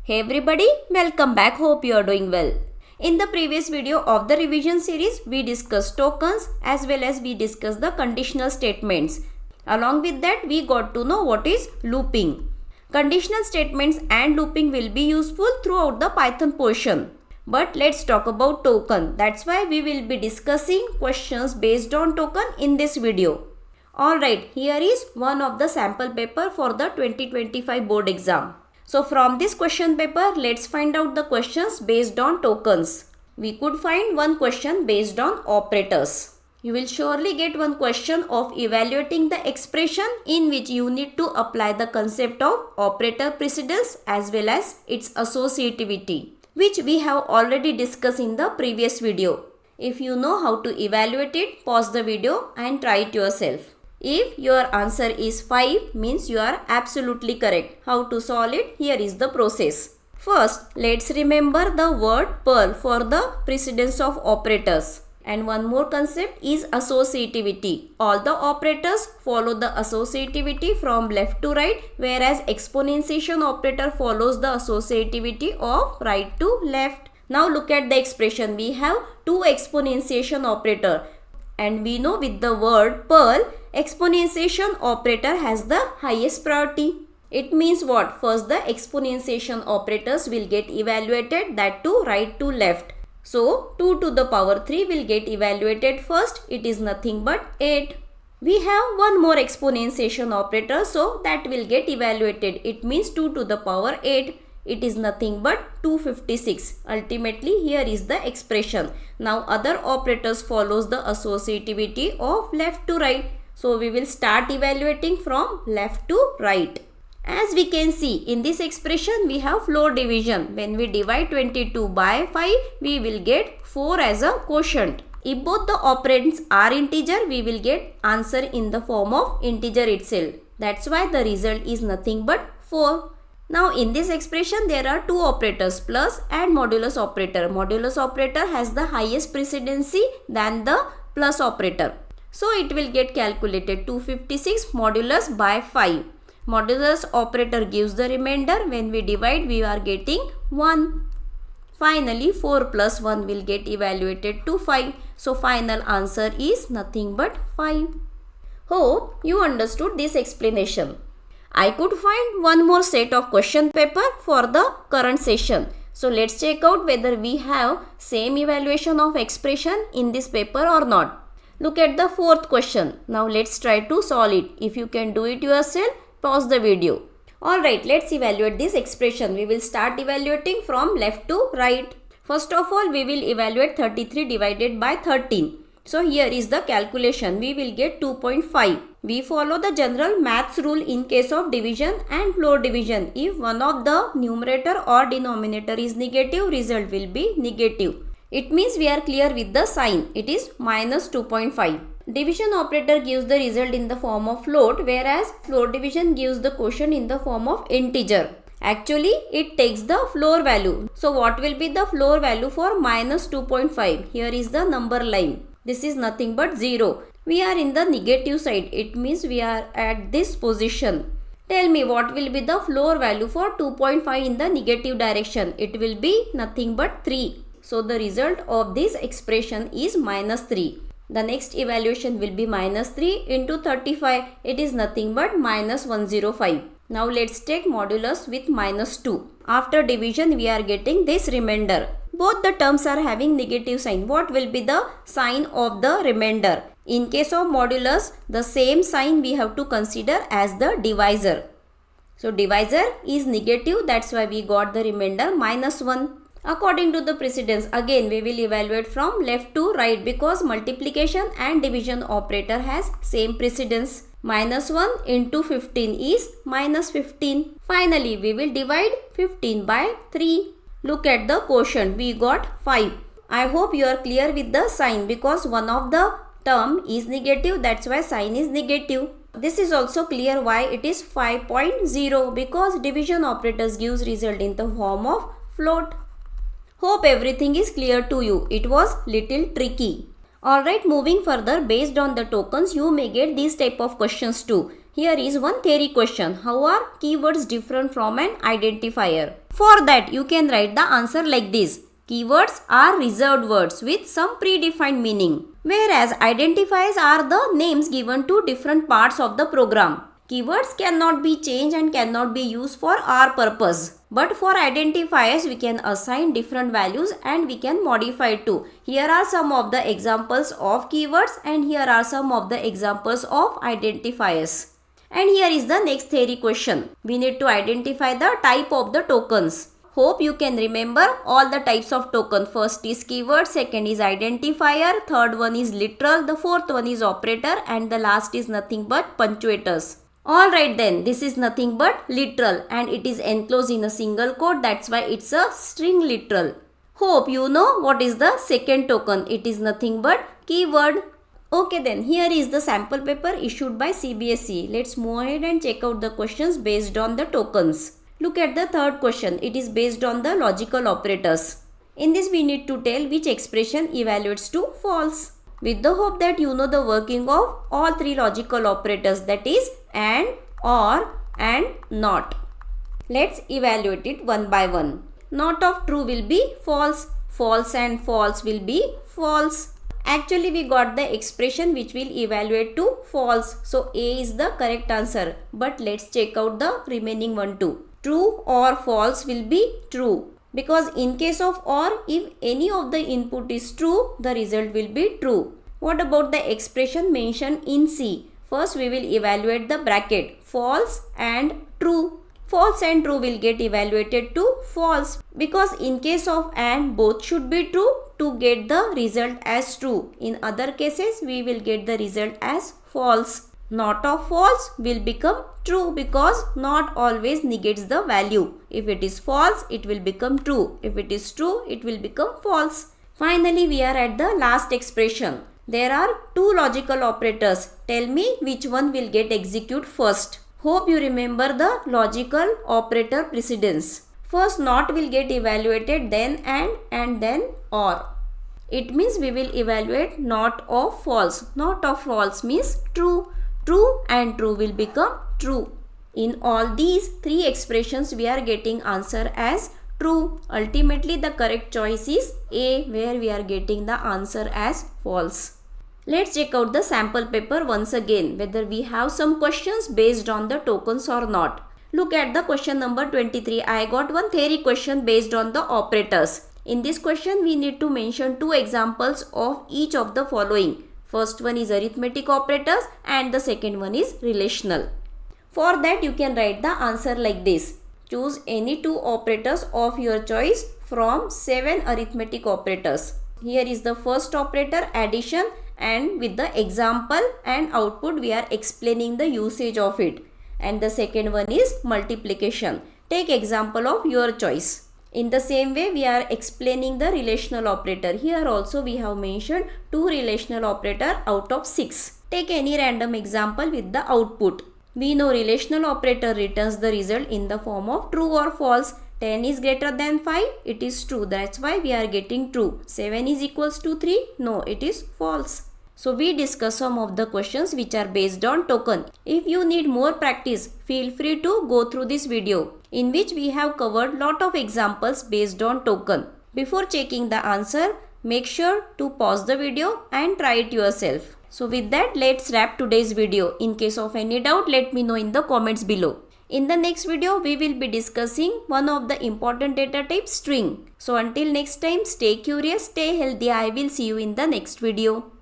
Hey everybody, welcome back. Hope you are doing well. In the previous video of the revision series, we discussed tokens as well as we discussed the conditional statements. Along with that, we got to know what is looping. Conditional statements and looping will be useful throughout the Python portion. But let's talk about token. That's why we will be discussing questions based on token in this video. Alright, here is one of the sample paper for the 2025 board exam. So from this question paper, let's find out the questions based on tokens. We could find one question based on operators. You will surely get one question of evaluating the expression in which you need to apply the concept of operator precedence as well as its associativity, which we have already discussed in the previous video. If you know how to evaluate it, pause the video and try it yourself. If your answer is 5, means you are absolutely correct. How to solve it? Here is the process. First, let's remember the word Perl for the precedence of operators. And one more concept is associativity. All the operators follow the associativity from left to right, whereas exponentiation operator follows the associativity of right to left. Now look at the expression. We have two exponentiation operator. And we know with the word Perl, exponentiation operator has the highest priority. It means what? First the exponentiation operators will get evaluated, that too right to left. So 2 to the power 3 will get evaluated first. It is nothing but 8. We have one more exponentiation operator, so that will get evaluated. It means 2 to the power 8. It is nothing but 256. Ultimately, here is the expression. Now, other operators follows the associativity of left to right. So, we will start evaluating from left to right. As we can see, in this expression, we have floor division. When we divide 22 by 5, we will get 4 as a quotient. If both the operands are integer, we will get answer in the form of integer itself. That's why the result is nothing but 4. Now in this expression there are two operators, plus and modulus operator. Modulus operator has the highest precedency than the plus operator. So it will get calculated 256 modulus by 5. Modulus operator gives the remainder. When we divide, we are getting 1. Finally 4 plus 1 will get evaluated to 5. So final answer is nothing but 5. Hope you understood this explanation. I could find one more set of question paper for the current session. So let's check out whether we have same evaluation of expression in this paper or not. Look at the fourth question. Now let's try to solve it. If you can do it yourself, pause the video. Alright, let's evaluate this expression. We will start evaluating from left to right. First of all, we will evaluate 33 divided by 13. So here is the calculation. We will get 2.5. We follow the general maths rule in case of division and floor division. If one of the numerator or denominator is negative, result will be negative. It means we are clear with the sign. It is minus 2.5. Division operator gives the result in the form of float, whereas floor division gives the quotient in the form of integer. Actually, it takes the floor value. So what will be the floor value for minus 2.5? Here is the number line. This is nothing but 0. We are in the negative side. It means we are at this position. Tell me what will be the floor value for 2.5 in the negative direction. It will be nothing but 3. So the result of this expression is minus 3. The next evaluation will be minus 3 into 35. It is nothing but minus 105. Now let's take modulus with minus 2. After division, we are getting this remainder. Both the terms are having negative sign. What will be the sign of the remainder? In case of modulus, the same sign we have to consider as the divisor. So divisor is negative. That's why we got the remainder minus 1. According to the precedence, again we will evaluate from left to right because multiplication and division operator has same precedence. Minus 1 into 15 is minus 15. Finally, we will divide 15 by 3. Look at the quotient. We got 5. I hope you are clear with the sign because one of the term is negative. That's why sign is negative. This is also clear why it is 5.0 because division operators gives result in the form of float. Hope everything is clear to you. It was little tricky. Alright, moving further, based on the tokens, you may get these type of questions too. Here is one theory question. How are keywords different from an identifier? For that, you can write the answer like this. Keywords are reserved words with some predefined meaning, whereas identifiers are the names given to different parts of the program. Keywords cannot be changed and cannot be used for our purpose. But for identifiers, we can assign different values and we can modify too. Here are some of the examples of keywords and here are some of the examples of identifiers. And here is the next theory question. We need to identify the type of the tokens. Hope you can remember all the types of token. First is keyword, second is identifier, third one is literal, the fourth one is operator and the last is nothing but punctuators. Alright then, this is nothing but literal and it is enclosed in a single quote, that's why it's a string literal. Hope you know what is the second token. It is nothing but keyword. Okay then, here is the sample paper issued by CBSE. Let's move ahead and check out the questions based on the tokens. Look at the third question. It is based on the logical operators. In this we need to tell which expression evaluates to false. With the hope that you know the working of all three logical operators, that is and, or and not. Let's evaluate it one by one. Not of true will be false. False and false will be false. Actually we got the expression which will evaluate to false. So A is the correct answer. But let's check out the remaining one too. True or false will be true. Because in case of or, if any of the input is true, the result will be true. What about the expression mentioned in C? First we will evaluate the bracket false and true. False and true will get evaluated to false because in case of and both should be true to get the result as true. In other cases we will get the result as false. Not of false will become true because not always negates the value. If it is false, it will become true. If it is true, it will become false. Finally, we are at the last expression. There are two logical operators. Tell me which one will get executed first. Hope you remember the logical operator precedence. First not will get evaluated, then and then or. It means we will evaluate not of false. Not of false means true. True and true will become true. In all these three expressions we are getting answer as true. Ultimately the correct choice is A, where we are getting the answer as false. Let's check out the sample paper once again whether we have some questions based on the tokens or not. Look at the question number 23. I got one theory question based on the operators. In this question we need to mention two examples of each of the following. First one is arithmetic operators and the second one is relational. For that you can write the answer like this. Choose any two operators of your choice from 7 arithmetic operators. Here is the first operator, addition, and with the example and output we are explaining the usage of it. And the second one is multiplication. Take example of your choice. In the same way we are explaining the relational operator. Here also we have mentioned 2 relational operator out of 6. Take any random example with the output. We know relational operator returns the result in the form of true or false. 10 is greater than 5, it is true. That's why we are getting true. 7 is equals to 3, no, it is false. So we discuss some of the questions which are based on token. If you need more practice, feel free to go through this video in which we have covered lot of examples based on token. Before checking the answer, make sure to pause the video and try it yourself. So with that, let's wrap today's video. In case of any doubt, let me know in the comments below. In the next video, we will be discussing one of the important data type, string. So until next time, stay curious, stay healthy. I will see you in the next video.